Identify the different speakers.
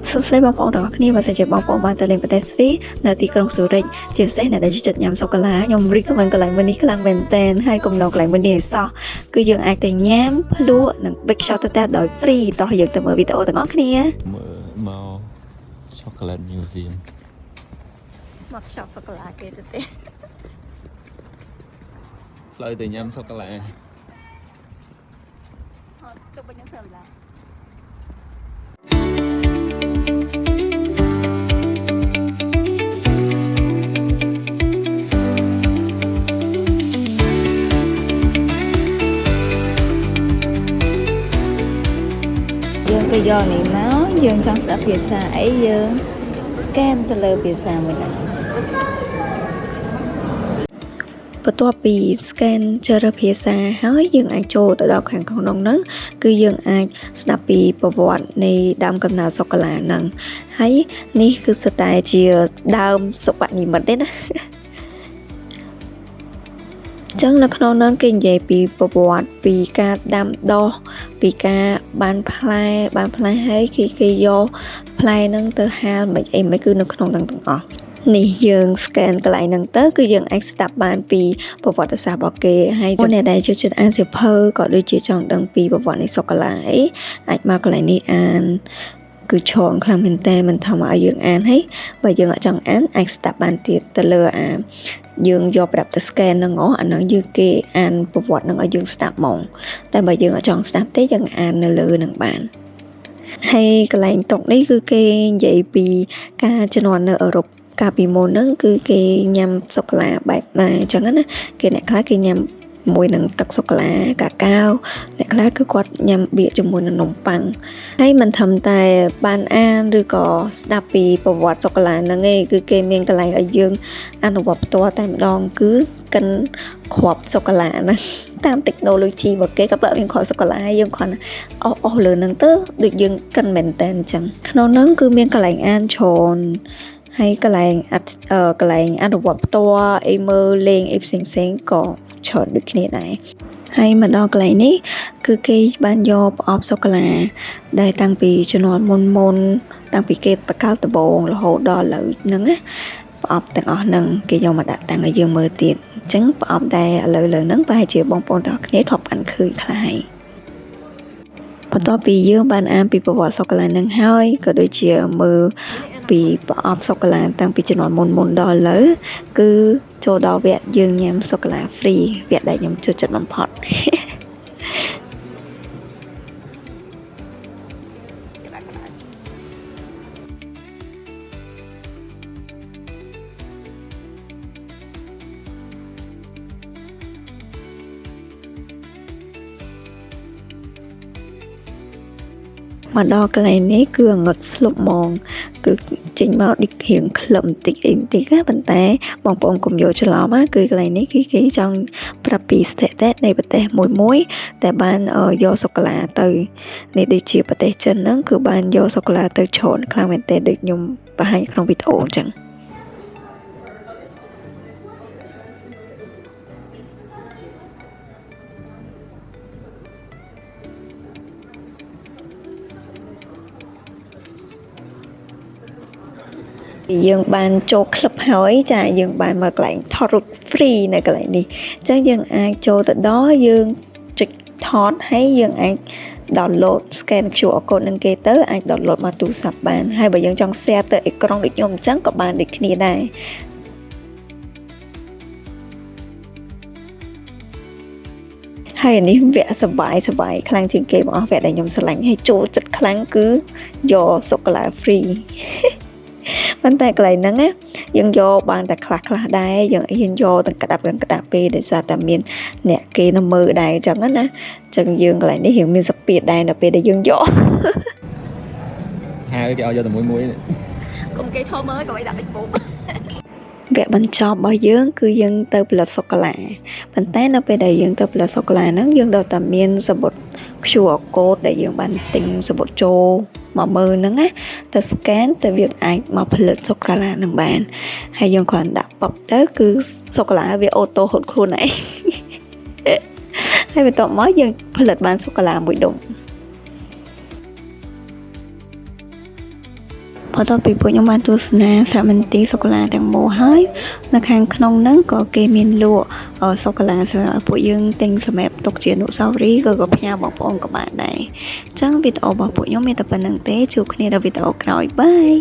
Speaker 1: សួស្តីបងប្អូនទាំងអស់គ្នាបើសិនជាបងប្អូនបានទៅលេងប្រទេសស្វីនៅទីក្រុងស៊ូរិចជាពិសេសអ្នកដែលចិត្តញ៉ាំសូកូឡាខ្ញុំ recommend កន្លែងមួយនេះខ្លាំងមែនទែនហើយគំនរកន្លែងមួយនេះឲ្យសោះគឺយើងអាចទៅញ៉ាំភ្លក់និង bake shot ទៅដោយ free តោះយើងទៅមើលវីដេអូទាំងអស់គ្នា
Speaker 2: មើលមក Chocolate Museum
Speaker 1: មក shop សូកូឡាគេទៅទេ
Speaker 2: ផ្លូវទៅញ៉ាំសូកូឡា
Speaker 1: ចុះវិញខ្ញុំធ្វើម្ល៉េះយើងទៅយកនេះមកយើងចង់ស្ដាប់ភាសាអីយើង scan ទៅលើភាសាមួយណាបន្ទាប់ពី scan ជ្រើសរើសភាសាហើយយើងអាចចូលទៅដល់ខាងក្នុងហ្នឹងគឺយើងអាចស្ដាប់ពីប្រវត្តិនៃដើមកំណើតសូកូឡាហ្នឹងហើយនេះគឺស្ទើរតែជាដើមសុបនិមិត្តទេណាចឹងនៅក្នុងហ្នឹងគេនិយាយពីប្រវត្តិពីការដាំដុះពីការបានផ្លែហើយគេយកផ្លែហ្នឹងទៅហាលមិនអីមិនគឺនៅក្នុងហ្នឹងទាំងអស់នេះយើង scan កន្លែងហ្នឹងទៅគឺយើងអាចស្ដាប់បានពីប្រវត្តិសាស្ត្ររបស់គេហើយអ្នកដែលចូលចិត្តអានសៀវភៅក៏ដូចជាចង់ដឹងពីប្រវត្តិនៃសូកូឡាអីអាចមកកន្លែងនេះអានគឺឆងខ្លាំងមែនតើមិនធម្មតាឲ្យយើងអានហើយបើយើងអត់ចង់អានអាចស្ដាប់បានទៀតទៅលើយើងយកប្រាប់ទៅ scan ហ្នឹងអាហ្នឹងយើងគេអានប្រវត្តិហ្នឹងឲ្យយើងស្ដាប់ហ្មងតែបើយើងអត់ចង់ស្ដាប់ទេយើងអាននៅលើហ្នឹងបានហើយកន្លែងតុកនេះគឺគេនិយាយពីការជំនាន់នៅអឺរ៉ុបកាលពីមុនហ្នឹងគឺគេញ៉ាំសូកូឡាបែបណាអញ្ចឹងណាគេអ្នកខ្លះគេញ៉ាំមួយនឹងទឹកសូកូឡាកាកាវអ្នកខ្លះគឺគាត់ញ៉ាំបៀកជាមួយនឹងនំប៉័ងហើយមិនត្រឹមតែបានអានឬក៏ស្ដាប់ពីប្រវត្តិសូកូឡាហ្នឹងឯងគឺគេមានកន្លែងឲ្យយើងអនុវត្តផ្ទាល់តែម្ដងគឺកិនគ្រាប់សូកូឡាហ្នឹងតាម technology របស់គេក៏បើយើងគ្រាប់សូកូឡាយើងគ្រាន់អស់លើហ្នឹងទៅដូចយើងកិនមែនតើអញ្ចឹងក្នុងហ្នឹងគឺមានកន្លែងអានច្រើនហើយកន្លែងអនុវត្តផ្ទាល់អីមើលលេងអីផ្សេងក៏ច្រើនដូចគ្នាដែរហើយមកដល់កន្លែងនេះគឺគេបានយកប្រអប់សូកូឡាដែលតាំងពីជំនាន់មុនតាំងពីគេបកកើតដំបូងរហូតដល់ឥឡូវហ្នឹងណាប្រអប់ទាំងអស់ហ្នឹងគេយកមកដាក់តាំងឲ្យយើងមើលទៀតអញ្ចឹងប្រអប់ដែលឥឡូវហ្នឹងប្រហែលជាបងប្អូនទាំងអស់គ្នាធ្លាប់បានឃើញខ្លះហើយបន្ទាប់ពីយើងបានអានពីប្រវត្តិសូកូឡានឹងហើយក៏ដូចជាមើលពីប្រអប់សូកូឡាតាំងពីជំនាន់មុនដល់ឥឡូវគឺចូលដល់វគ្គយើងញ៉ាំសូកូឡា free វគ្គដែលខ្ញុំចូលចិត្តបំផុតមកដល់កន្លែងនេះគឺងឹតស្លុបហ្មងគឺចេញមកដូចរៀងក្លឹមតិចអីតិចណាប៉ុន្តែបងប្អូនកុំយកច្រឡំណាគឺកន្លែងនេះគឺគេចង់ប្រាប់ពីស្ថិតិនៃប្រទេសមួយតែបានយកសូកូឡាទៅនេះដូចជាប្រទេសចិនហ្នឹងគឺបានយកសូកូឡាទៅច្រើនខ្លាំងមែនតើដូចខ្ញុំបង្ហាញក្នុងវីដេអូអញ្ចឹងយើងបានចូលក្លឹបហើយចាយើងបានមកកន្លែងថតរូប free នៅកន្លែងនេះអញ្ចឹងយើងអាចចូលទៅដល់យើងចុចថតហើយយើងអាច download scan QR code នឹងគេទៅអាច download មកទូរស័ព្ទបានហើយបើយើងចង់ share ទៅអេក្រង់ដូចខ្ញុំអញ្ចឹងក៏បានដូចគ្នាដែរហើយនេះវគ្គសบายខ្លាំងជាងគេបងអស់វគ្គដែលខ្ញុំស្រឡាញ់ហើយចូលចិត្តខ្លាំងគឺយកសូកូឡា freeប៉ុន្តែកន្លែងហ្នឹងណាយើងយកបានតែខ្លះដែរយើងហ៊ានយកទាំងក្តាប់ពេលដោយសារតែមានអ្នកគេនៅមើលដែរអញ្ចឹងណាអញ្ចឹងយើងកន្លែងនេះរៀងមានសពាតដែរនៅពេលដែលយើងយក
Speaker 2: ហើយគេឲ្យយកតែមួ
Speaker 1: យកុំគេឈរមើលកុំឲ្យដាក់បិទពុកវគ្គបញ្ចប់របស់យើងគឺយើងទៅផលិតសូកូឡាប៉ុន្តែនៅពេលដែលយើងទៅផលិតសូកូឡាហ្នឹងយើងដល់តែមានសំបុត្រ QR code ដែលយើងបានទិញសំបុត្រចូលមកមើលហ្នឹងណាទៅ scan ទៅវាអាចមកផលិតសូកូឡានឹងបានហើយយើងគ្រាន់ដាក់ប៉ុបទៅគឺសូកូឡាវាអូតូហត់ខ្លួនឯងហើយបន្ទាប់មកយើងផលិតបានសូកូឡាមួយដុំ បន្ទាប់ពីពួកខ្ញុំបានទស្សនាសារមន្ទីរសូកូឡាទាំងមូលហើយនៅខាងក្នុងហ្នឹងក៏គេមានលក់សូកូឡាសម្រាប់ពួកយើងទិញសម្រាប់ទុកជាអនុស្សាវរីយ៍ក៏ផ្ញើបងប្អូនក៏បានដែរអញ្ចឹងវីដេអូរបស់ពួកខ្ញុំមានតែប៉ុណ្្នឹងទេជួបគ្នាដល់វីដេអូក្រោយបាយ